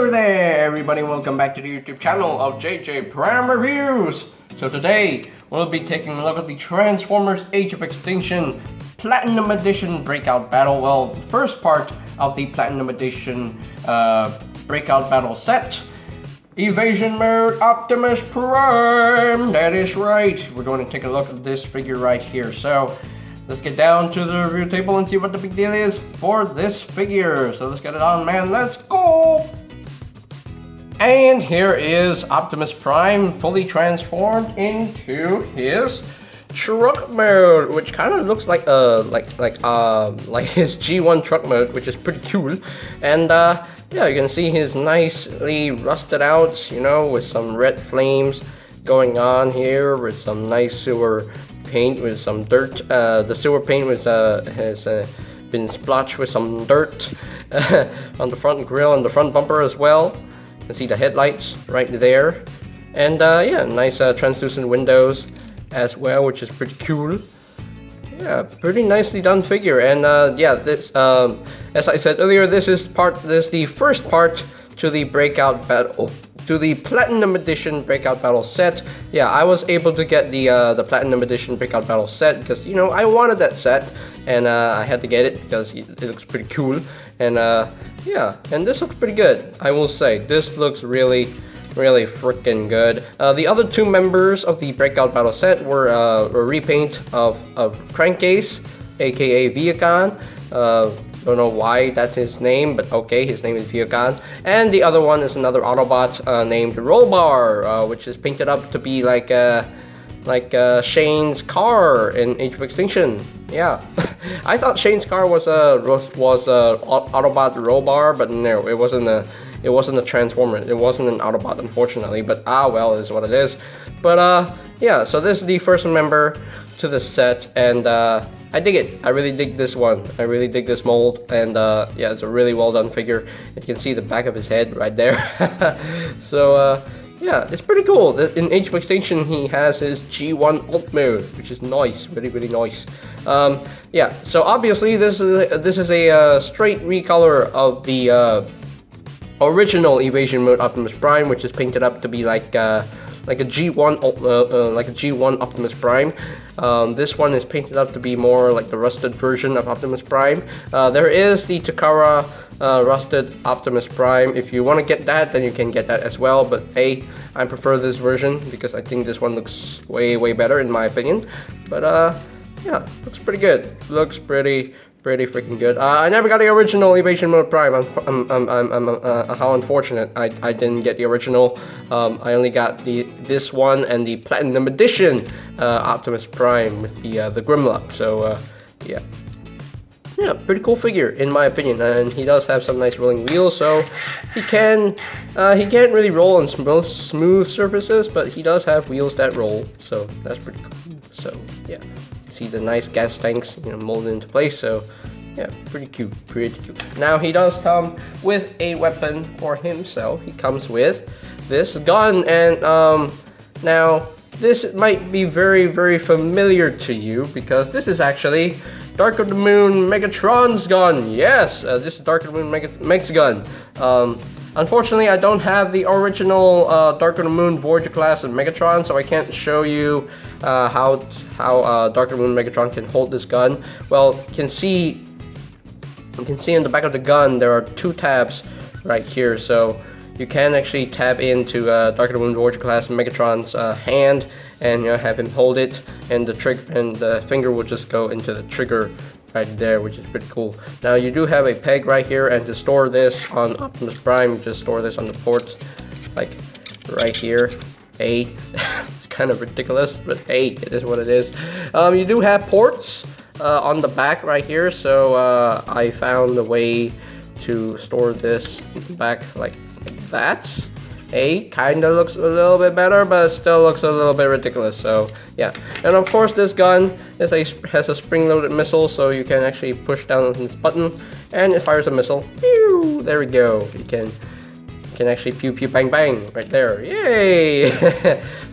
Hello there everybody, welcome back to the YouTube channel of JJ Prime Reviews. So today we'll be taking a look at the Transformers Age of Extinction Platinum Edition Breakout Battle. Well, the first part of the Platinum Edition Breakout Battle set. Evasion mode Optimus Prime, that is right. We're going to take a look at this figure right here. So let's get down to the review table and see what the big deal is for this figure. So let's get it on, man. Let's go! And here is Optimus Prime fully transformed into his truck mode, which kind of looks like his G1 truck mode, which is pretty cool. And yeah, you can see his nicely rusted out, you know, with some red flames going on here, with some nice sewer paint with some dirt. The sewer paint has been splotched with some dirt on the front grille and the front bumper as well. You can see the headlights right there, and yeah, nice translucent windows as well, which is pretty cool. Yeah, pretty nicely done figure. And yeah, this as I said earlier, this is the first part to the Breakout Battle, to the Platinum Edition Breakout Battle set. Yeah, I was able to get the Platinum Edition Breakout Battle set because, you know, I wanted that set, and I had to get it because it looks pretty cool. And yeah, and this looks pretty good, I will say. This looks really freaking good. The other two members of the Breakout Battle set were a repaint of Crankcase, aka Viacon. Don't know why that's his name, but okay, his name is Viacon. And the other one is another Autobot named Rollbar, which is painted up to be like Shane's car in Age of Extinction. Yeah, I thought Shane's car was Autobot Rollbar, but no, it wasn't a Transformer. It wasn't an Autobot, unfortunately. But well, it is what it is. But yeah, so this is the first member to the set, and I dig it. I really dig this one. I really dig this mold, and yeah, it's a really well done figure. You can see the back of his head right there. So yeah, it's pretty cool. In Age of Extinction, he has his G1 ult mode, which is nice, really nice. Yeah, so obviously this is a straight recolor of the original Evasion mode Optimus Prime, which is painted up to be like a G1 Optimus Prime. This one is painted up to be more like the rusted version of Optimus Prime. There is the Takara rusted Optimus Prime. If you want to get that, then you can get that as well. But hey, I prefer this version because I think this one looks way better in my opinion. But yeah, looks pretty good. Looks pretty freaking good. I never got the original Evasion mode Prime. How unfortunate. I didn't get the original. I only got this one and the Platinum Edition Optimus Prime with the Grimlock. So yeah, pretty cool figure in my opinion. And he does have some nice rolling wheels, so he can't really roll on smooth surfaces, but he does have wheels that roll. So that's pretty cool. So yeah. See the nice gas tanks, you know, molded into place. So yeah, pretty cute. Now he does come with a weapon for himself. He comes with this gun, and now this might be very familiar to you because this is actually Dark of the Moon Megatron's gun. Yes, this is Dark of the Moon Meg's gun. Unfortunately, I don't have the original Dark of the Moon Voyager class of Megatron, so I can't show you how Dark of the Moon Megatron can hold this gun. Well, you can see in the back of the gun there are two tabs right here, so you can actually tab into Dark of the Moon Voyager class Megatron's hand, and, you know, have him hold it, and the finger will just go into the trigger right there, which is pretty cool. Now you do have a peg right here, and to store this on Optimus Prime, just store this on the ports, like right here. Hey, it's kind of ridiculous, but hey, it is what it is. You do have ports on the back right here, so I found a way to store this back like that. Hey, kinda looks a little bit better, but it still looks a little bit ridiculous. So yeah, and of course this gun has a spring-loaded missile, so you can actually push down on this button, and it fires a missile. Pew! There we go. You can actually pew bang bang right there. Yay!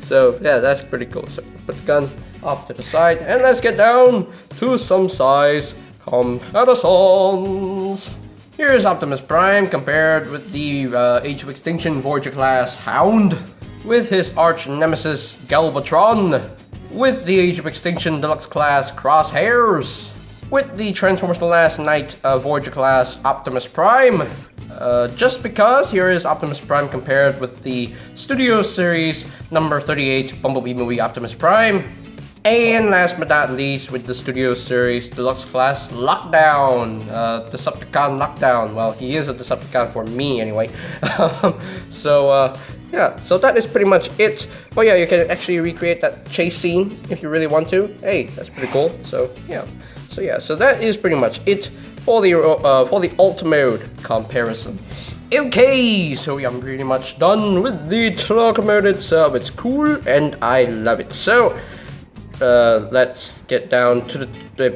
So yeah, that's pretty cool. So put the gun off to the side, and let's get down to some size comparisons. Here's Optimus Prime compared with the Age of Extinction Voyager class Hound, with his arch nemesis Galvatron, with the Age of Extinction Deluxe class Crosshairs, with the Transformers The Last Knight Voyager class Optimus Prime. Just because, here is Optimus Prime compared with the Studio Series number 38 Bumblebee movie Optimus Prime. And last but not least, with the Studio Series Deluxe Class Lockdown, Decepticon Lockdown. Well, he is a Decepticon for me anyway. Yeah, so that is pretty much it. Oh yeah, you can actually recreate that chase scene if you really want to. Hey, that's pretty cool. So that is pretty much it for the alt mode comparisons. Okay, so I'm pretty much done with the truck mode itself. It's cool and I love it. So let's get down to the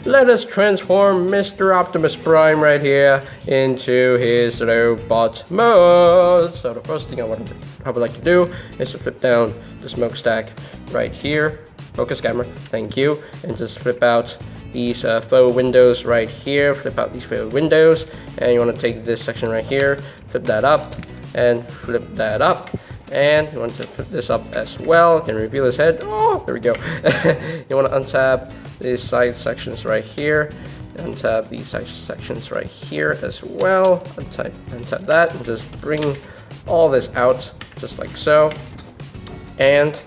let us transform Mr. Optimus Prime right here into his robot mode. So the first thing I would like to do is to flip down the smokestack right here. Focus camera, thank you. And just flip out these faux windows right here. Flip out these faux windows. And you want to take this section right here, flip that up, and flip that up. And you want to put this up as well. You can reveal his head. Oh, there we go. You want to untab these side sections right here. Untab these side sections right here as well. Untab that and just bring all this out just like so. And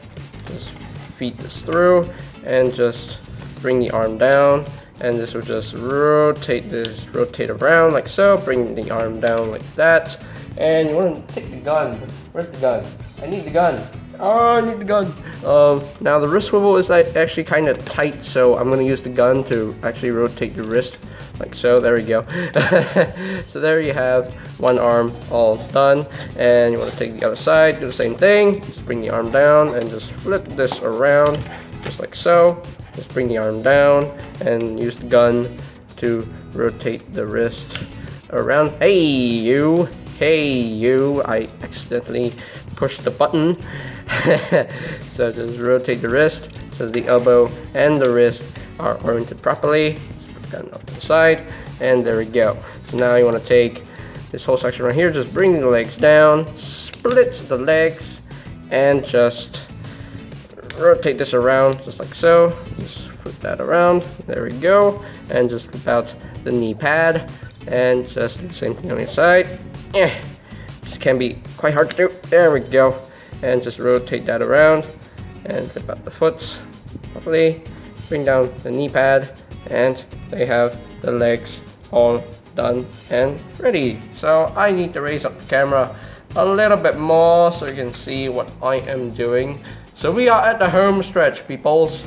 just feed this through and just bring the arm down. And this will just rotate around like so. Bring the arm down like that. And you want to take the gun. Where's the gun? I need the gun. Oh, I need the gun. Now the wrist swivel is actually kind of tight, so I'm going to use the gun to actually rotate the wrist like so. There we go. So there you have one arm all done. And you want to take the other side, do the same thing. Just bring the arm down and just flip this around just like so. Just bring the arm down and use the gun to rotate the wrist around. Hey, you. Hey, you. I accidentally pushed the button. So just rotate the wrist so the elbow and the wrist are oriented properly. Just put the gun off to the side, and there we go. So now you want to take this whole section right here, just bring the legs down, split the legs, and just rotate this around just like so. Just flip that around. There we go. And just flip out the knee pad, and just do the same thing on the other side. This can be quite hard to do. There we go. And just rotate that around and flip out the foots properly. Bring down the knee pad, and they have the legs all done and ready. So I need to raise up the camera a little bit more so you can see what I am doing. So we are at the home stretch, peoples.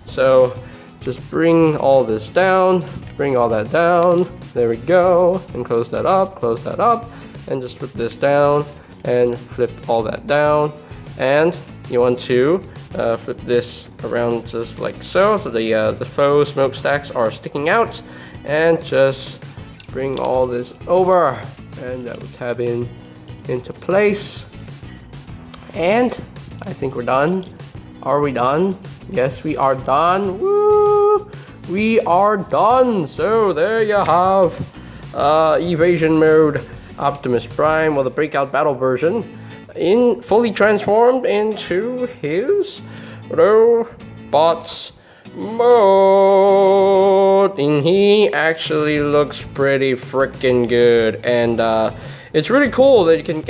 So just bring all this down, bring all that down. There we go. And close that up, and just flip this down and flip all that down. And you want to flip this around just like so. So the faux smokestacks are sticking out, and just bring all this over, and that will tab into place. And I think we're done. Are we done? Yes, we are done. Woo! We are done. So there you have Evasion mode Optimus Prime, or the Breakout Battle version, fully transformed into his robots mode. And he actually looks pretty freaking good, and it's really cool that you can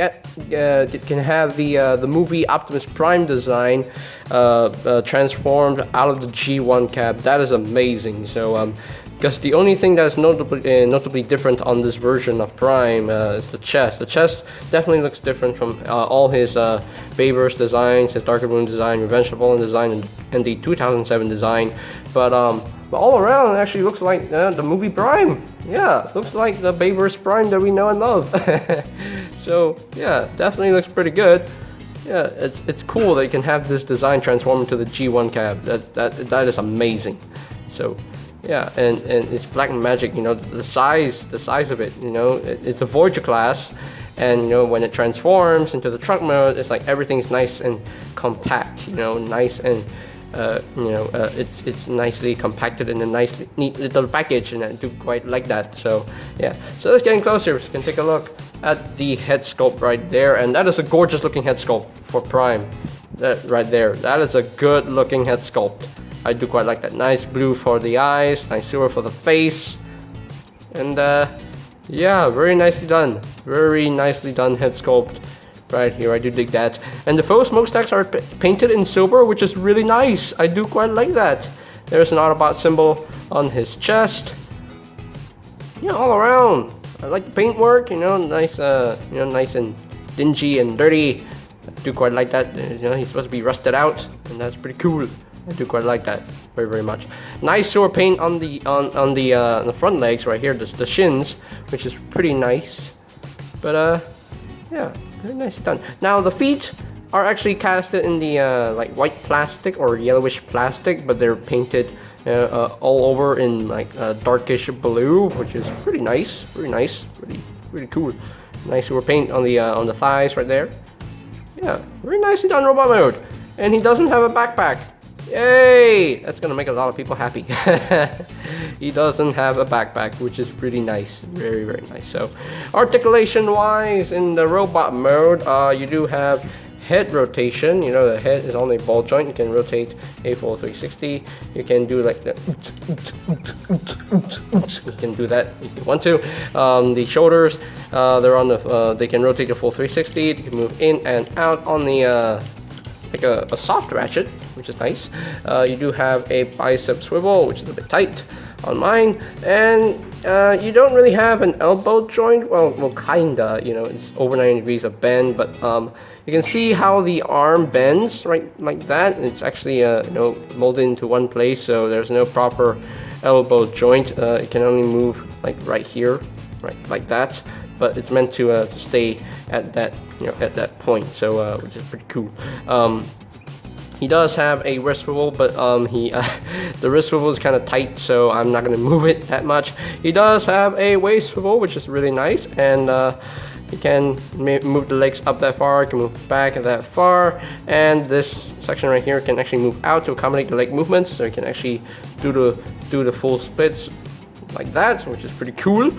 have the movie Optimus Prime design transformed out of the G1 cab. That is amazing. So because the only thing that is notably different on this version of Prime is the chest. The chest definitely looks different from all his Bayverse designs, his Darker Moon design, Revenge of the Fallen design, and the 2007 design. But all around, it actually looks like the movie Prime. Yeah, looks like the Bayverse Prime that we know and love. So yeah, definitely looks pretty good. Yeah, it's cool that you can have this design transform into the G1 cab. That is amazing. So yeah, and it's black magic. You know, the size of it. You know, it's a Voyager class, and you know, when it transforms into the truck mode, it's like everything's nice and compact. You know, nice and it's nicely compacted in a nice, neat little package, and I do quite like that. So yeah, so let's get in closer. So you can take a look at the head sculpt right there, and that is a gorgeous looking head sculpt for Prime. That right there, that is a good looking head sculpt. I do quite like that. Nice blue for the eyes, nice silver for the face, and yeah, very nicely done. Very nicely done head sculpt right here. I do dig that. And the faux smokestacks are painted in silver, which is really nice. I do quite like that. There's an Autobot symbol on his chest. Yeah, all around. I like the paintwork. Nice. Nice and dingy and dirty. I do quite like that. He's supposed to be rusted out, and that's pretty cool. I do quite like that very, very much. Nice silver paint on the front legs right here, the shins, which is pretty nice. But yeah, very nice done. Now the feet are actually casted in the like white plastic or yellowish plastic, but they're painted all over in like darkish blue, which is pretty nice. Very nice, really cool. Nice silver paint on the thighs right there. Yeah, very nicely done robot mode. And he doesn't have a backpack. Yay! That's gonna make a lot of people happy. He doesn't have a backpack, which is pretty nice. Very, very nice. So, articulation wise, in the robot mode, you do have head rotation. The head is on a ball joint. You can rotate a full 360. You can do like the you can do that if you want to. The shoulders, they're on the they can rotate a full 360. You can move in and out on the like a soft ratchet, which is nice. You do have a bicep swivel, which is a bit tight on mine, and you don't really have an elbow joint. Well, kinda. It's over 90 degrees of bend, but you can see how the arm bends right like that. It's actually molded into one place, so there's no proper elbow joint. It can only move like right here, right like that. But it's meant to stay at that at that point, so which is pretty cool. He does have a wrist swivel, but the wrist swivel is kind of tight, so I'm not going to move it that much. He does have a waist swivel, which is really nice, and you can move the legs up that far, you can move back that far, and this section right here can actually move out to accommodate the leg movements, so you can actually do the full splits like that, which is pretty cool.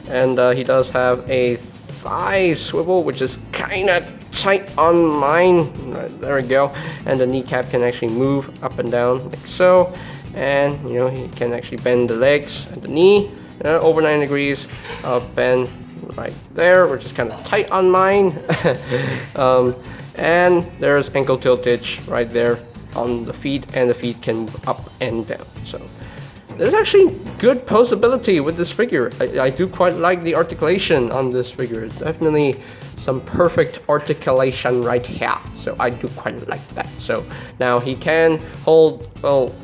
And he does have a thigh swivel, which is kind of tight on mine. Right, there we go. And the kneecap can actually move up and down like so, and he can actually bend the legs and the knee over 90 degrees of bend right there, which is kind of tight on mine. And there's ankle tiltage right there on the feet, and the feet can move up and down. So there's actually good posability with this figure. I do quite like the articulation on this figure. It's definitely some perfect articulation right here. So I do quite like that. So now he can hold,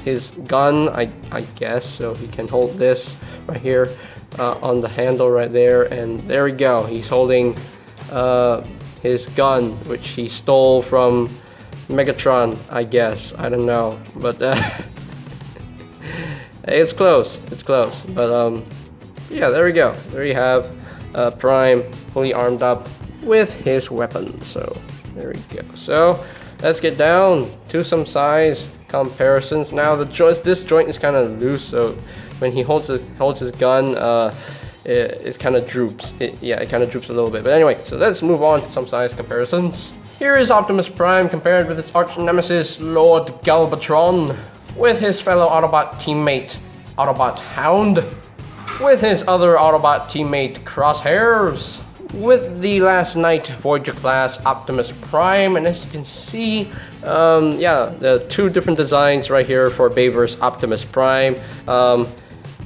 his gun, I guess. So he can hold this right here on the handle right there. And there we go. He's holding his gun, which he stole from Megatron, I guess. I don't know. But it's close, but yeah, there we go. There you have Prime fully armed up with his weapon. So there we go. So let's get down to some size comparisons. Now this joint is kind of loose, so when he holds his gun, it kind of droops. It kind of droops a little bit. But anyway, so let's move on to some size comparisons. Here is Optimus Prime compared with his arch nemesis Lord Galvatron, with his fellow Autobot teammate, Autobot Hound, with his other Autobot teammate, Crosshairs, with the Last Knight Voyager class Optimus Prime, and as you can see, the two different designs right here for Bayverse Optimus Prime.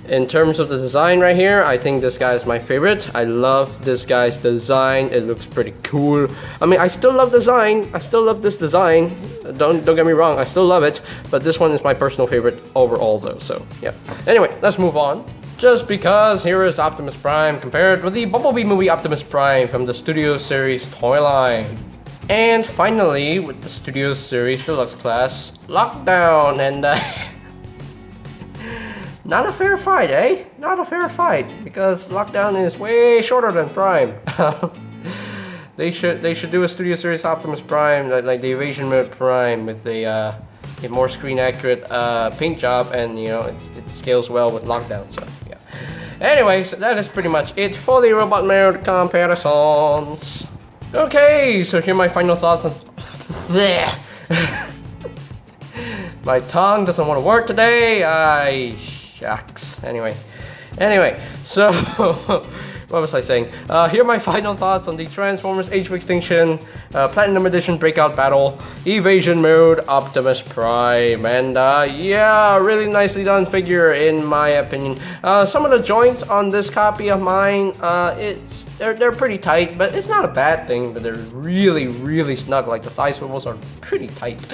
In terms of the design right here, I think this guy is my favorite. I love this guy's design. It looks pretty cool. I mean, I still love design. I still love this design. Don't get me wrong. I still love it. But this one is my personal favorite overall, though. So yeah. Anyway, let's move on. Just because here is Optimus Prime compared with the Bumblebee movie Optimus Prime from the Studio Series toy line. And finally, with the Studio Series Deluxe class, Lockdown, and not a fair fight, eh? Not a fair fight, because Lockdown is way shorter than Prime. They should do a Studio Series Optimus Prime, like the Evasion Mode Prime with a a more screen accurate paint job, and you know it scales well with lockdown. So yeah. Anyways, that is pretty much it for the robot mode comparisons. Okay, so here are my final thoughts on. My tongue doesn't want to work today. Shucks. Anyway, so what was I saying? Here are my final thoughts on the Transformers Age of Extinction Platinum Edition Breakout Battle Evasion Mode Optimus Prime, and yeah, really nicely done figure in my opinion. Some of the joints on this copy of mine, they're pretty tight, but it's not a bad thing. But they're really snug. Like the thigh swivels are pretty tight.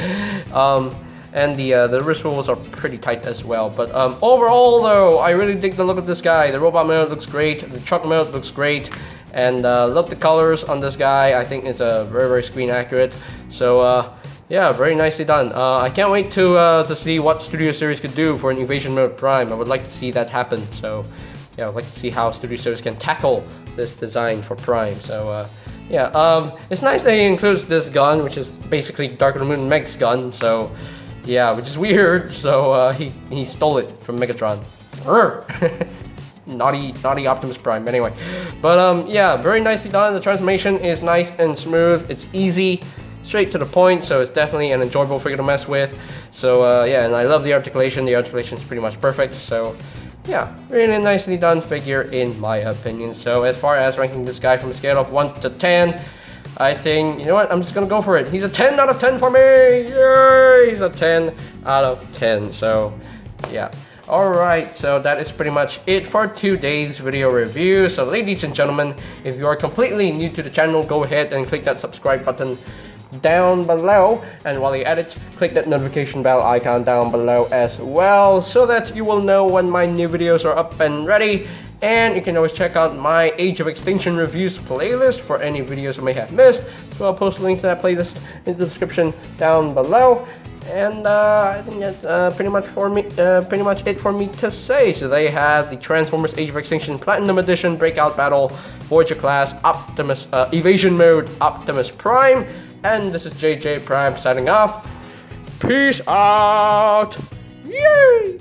And the wrist swivels are pretty tight as well. But overall though, I really dig the look of this guy. The robot mode looks great, the truck mode looks great, and love the colors on this guy. I think it's very screen accurate. So yeah, very nicely done. I can't wait to see what Studio Series could do for an Evasion Mode Prime. I would like to see that happen. So yeah, I'd like to see how Studio Series can tackle this design for Prime. So yeah, it's nice that he includes this gun, which is basically Dark of the Moon Meg's gun. So yeah, which is weird. So he stole it from Megatron. naughty Optimus Prime. Anyway, but yeah, very nicely done. The transformation is nice and smooth. It's easy, straight to the point. So it's definitely an enjoyable figure to mess with. So yeah, and I love the articulation. The articulation is pretty much perfect. So yeah, really nicely done figure in my opinion. So as far as ranking this guy from a scale of 1 to 10. I think, you know what, I'm just gonna go for it. He's a 10 out of 10 for me! Yay! He's a 10 out of 10, so yeah. Alright, so that is pretty much it for today's video review. So ladies and gentlemen, if you are completely new to the channel, go ahead and click that subscribe button down below, and while you're at it, click that notification bell icon down below as well, so that you will know when my new videos are up and ready. And you can always check out my Age of Extinction reviews playlist for any videos you may have missed. So I'll post a link to that playlist in the description down below. And I think that's pretty much it for me to say. So they have the Transformers Age of Extinction Platinum Edition Breakout Battle Voyager Class Optimus Evasion Mode Optimus Prime. And this is JJ Prime signing off. Peace out. Yay!